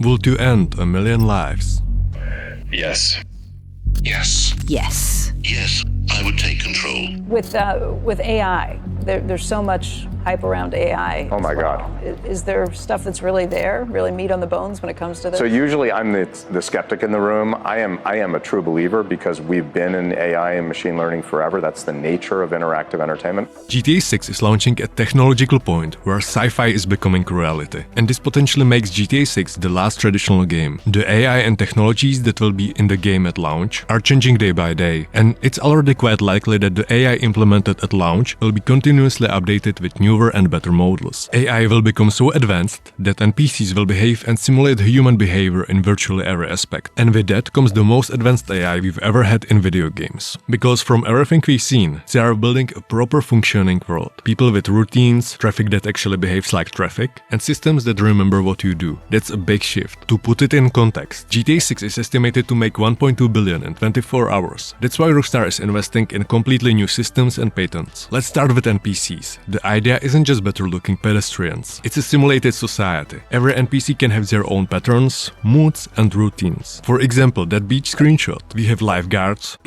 Would you end a million lives? Yes. Yes. Yes. Yes, I would take control. With AI, there's so much hype around AI. Oh my God. Is there stuff that's really there, really meat on the bones when it comes to this? So usually I'm the skeptic in the room. I am a true believer because we've been in AI and machine learning forever. That's the nature of interactive entertainment. GTA 6 is launching at a technological point where sci-fi is becoming reality, and this potentially makes GTA 6 the last traditional game. The AI and technologies that will be in the game at launch are changing day by day, and it's already quite likely that the AI implemented at launch will be continuously updated with newer and better models. AI will become so advanced that NPCs will behave and simulate human behavior in virtually every aspect. And with that comes the most advanced AI we've ever had in video games. Because from everything we've seen, they are building a proper functioning world. People with routines, traffic that actually behaves like traffic, and systems that remember what you do. That's a big shift. To put it in context, GTA 6 is estimated to make 1.2 billion in 24 hours. That's why Rockstar is investing in completely new systems and patents. Let's start with NPCs. The idea isn't just better looking pedestrians. It's a simulated society. Every NPC can have their own patterns, moods and routines. For example, that beach screenshot, we have lifeguards.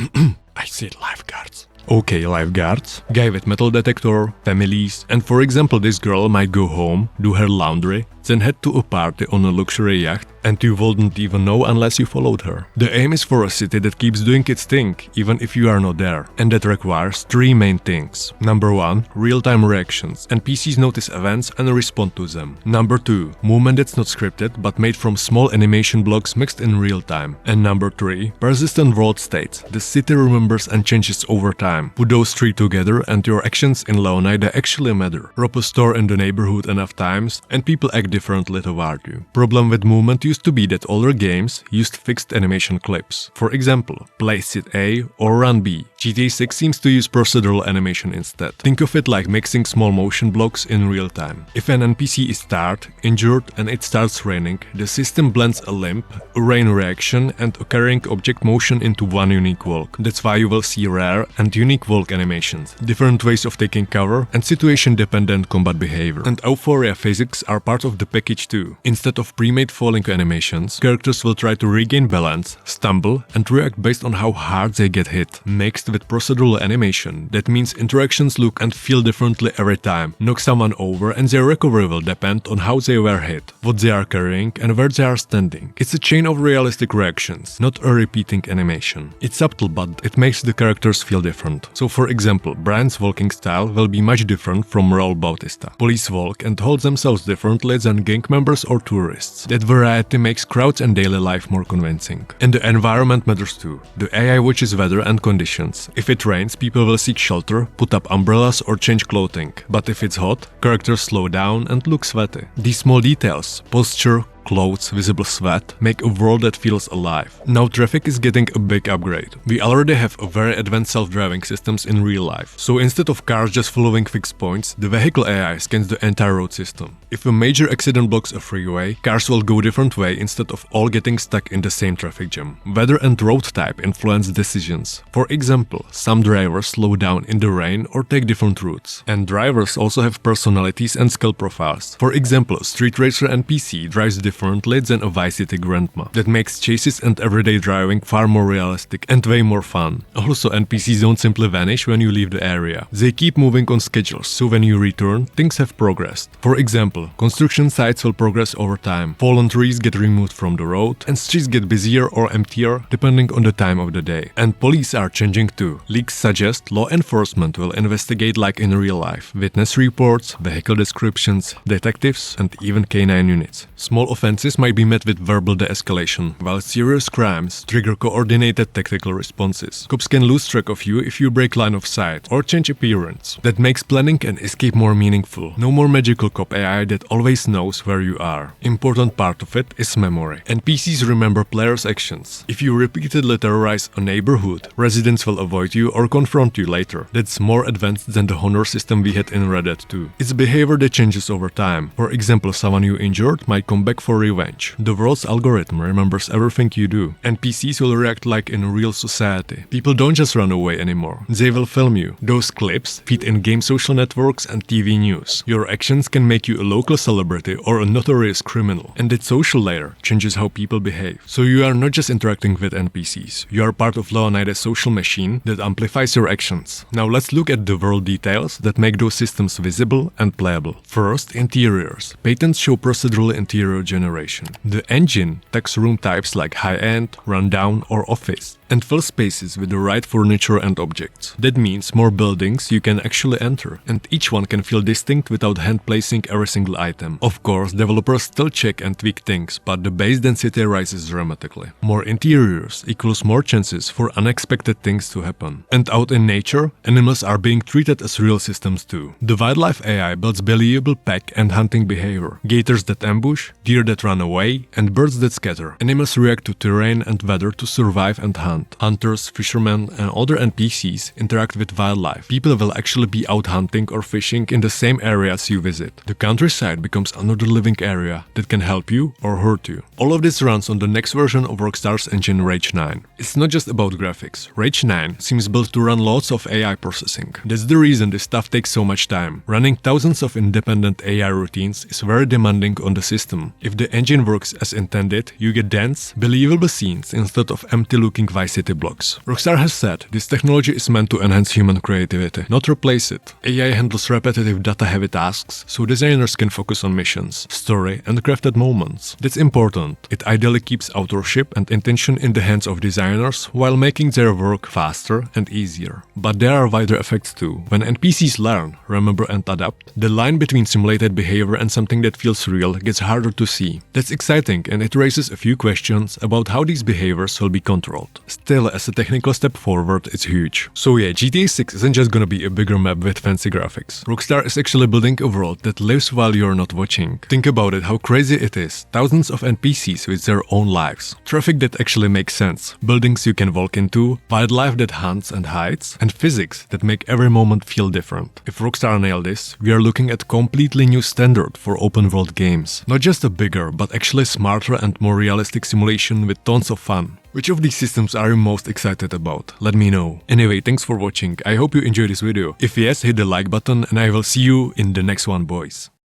I said lifeguards. Okay, lifeguards, guy with metal detector, families, and for example this girl might go home, do her laundry, then head to a party on a luxury yacht, and you wouldn't even know unless you followed her. The aim is for a city that keeps doing its thing, even if you are not there, and that requires three main things. Number 1, real-time reactions. NPCs notice events and respond to them. Number 2, movement that's not scripted, but made from small animation blocks mixed in real time. And number 3, persistent world states. The city remembers and changes over time. Put those three together and your actions in low night actually matter. Rob a store in the neighborhood enough times, and people act differently toward you. Problem with movement used to be that older games used fixed animation clips. For example, play sit A or run B. GTA 6 seems to use procedural animation instead. Think of it like mixing small motion blocks in real time. If an NPC is tired, injured and it starts raining, the system blends a limp, a rain reaction and a carrying object motion into one unique walk. That's why you will see rare and unique walk animations, different ways of taking cover and situation-dependent combat behavior. And Euphoria physics are part of the package too. Instead of pre-made falling animations, characters will try to regain balance, stumble and react based on how hard they get hit. Mixed with procedural animation, that means interactions look and feel differently every time. Knock someone over and their recovery will depend on how they were hit, what they are carrying and where they are standing. It's a chain of realistic reactions, not a repeating animation. It's subtle but it makes the characters feel different. So for example, Brian's walking style will be much different from Raul Bautista. Police walk and hold themselves differently than gang members or tourists. That variety makes crowds and daily life more convincing. And the environment matters too. The AI watches weather and conditions. If it rains, people will seek shelter, put up umbrellas or change clothing. But if it's hot, characters slow down and look sweaty. These small details, posture, clothes, visible sweat, make a world that feels alive. Now traffic is getting a big upgrade. We already have a very advanced self-driving systems in real life. So instead of cars just following fixed points, the vehicle AI scans the entire road system. If a major accident blocks a freeway, cars will go different way instead of all getting stuck in the same traffic jam. Weather and road type influence decisions. For example, some drivers slow down in the rain or take different routes. And drivers also have personalities and skill profiles. For example, a street racer NPC drives differently than a Vice City grandma. That makes chases and everyday driving far more realistic and way more fun. Also, NPCs don't simply vanish when you leave the area. They keep moving on schedules, so when you return, things have progressed. For example, construction sites will progress over time. Fallen trees get removed from the road, and streets get busier or emptier depending on the time of the day. And police are changing too. Leaks suggest law enforcement will investigate like in real life. Witness reports, vehicle descriptions, detectives, and even canine units. Small offenses might be met with verbal de-escalation, while serious crimes trigger coordinated tactical responses. Cops can lose track of you if you break line of sight or change appearance. That makes planning and escape more meaningful. No more magical cop AI that always knows where you are. Important part of it is memory. NPCs remember players' actions. If you repeatedly terrorize a neighborhood, residents will avoid you or confront you later. That's more advanced than the honor system we had in Red Dead 2. It's behavior that changes over time. For example, someone you injured might come back for for revenge. The world's algorithm remembers everything you do. NPCs will react like in real society. People don't just run away anymore. They will film you. Those clips feed in game social networks and TV news. Your actions can make you a local celebrity or a notorious criminal. And that social layer changes how people behave. So you are not just interacting with NPCs. You are part of Leonidas' social machine that amplifies your actions. Now let's look at the world details that make those systems visible and playable. First, interiors. Patents show procedural interior generation. The engine takes room types like high-end, rundown or office and fills spaces with the right furniture and objects. That means more buildings you can actually enter, and each one can feel distinct without hand placing every single item. Of course, developers still check and tweak things, but the base density rises dramatically. More interiors equals more chances for unexpected things to happen. And out in nature, animals are being treated as real systems too. The wildlife AI builds believable pack and hunting behavior. Gators that ambush, deer that run away, and birds that scatter. Animals react to terrain and weather to survive and hunt. Hunters, fishermen, and other NPCs interact with wildlife. People will actually be out hunting or fishing in the same areas you visit. The countryside becomes another living area that can help you or hurt you. All of this runs on the next version of Rockstar's engine Rage 9. It's not just about graphics. Rage 9 seems built to run lots of AI processing. That's the reason this stuff takes so much time. Running thousands of independent AI routines is very demanding on the system. If the engine works as intended, you get dense, believable scenes instead of empty-looking Vice City blocks. Rockstar has said this technology is meant to enhance human creativity, not replace it. AI handles repetitive data-heavy tasks, so designers can focus on missions, story, and crafted moments. That's important. It ideally keeps authorship and intention in the hands of designers while making their work faster and easier. But there are wider effects too. When NPCs learn, remember, and adapt, the line between simulated behavior and something that feels real gets harder to see. That's exciting, and it raises a few questions about how these behaviors will be controlled. Still, as a technical step forward, it's huge. So yeah, GTA 6 isn't just gonna be a bigger map with fancy graphics. Rockstar is actually building a world that lives while you're not watching. Think about it, how crazy it is. Thousands of NPCs with their own lives. Traffic that actually makes sense. Buildings you can walk into, wildlife that hunts and hides, and physics that make every moment feel different. If Rockstar nail this, we are looking at a completely new standard for open world games. Not just a bigger, but actually smarter and more realistic simulation with tons of fun. Which of these systems are you most excited about? Let me know. Anyway, thanks for watching. I hope you enjoyed this video. If yes, hit the like button and I will see you in the next one, boys.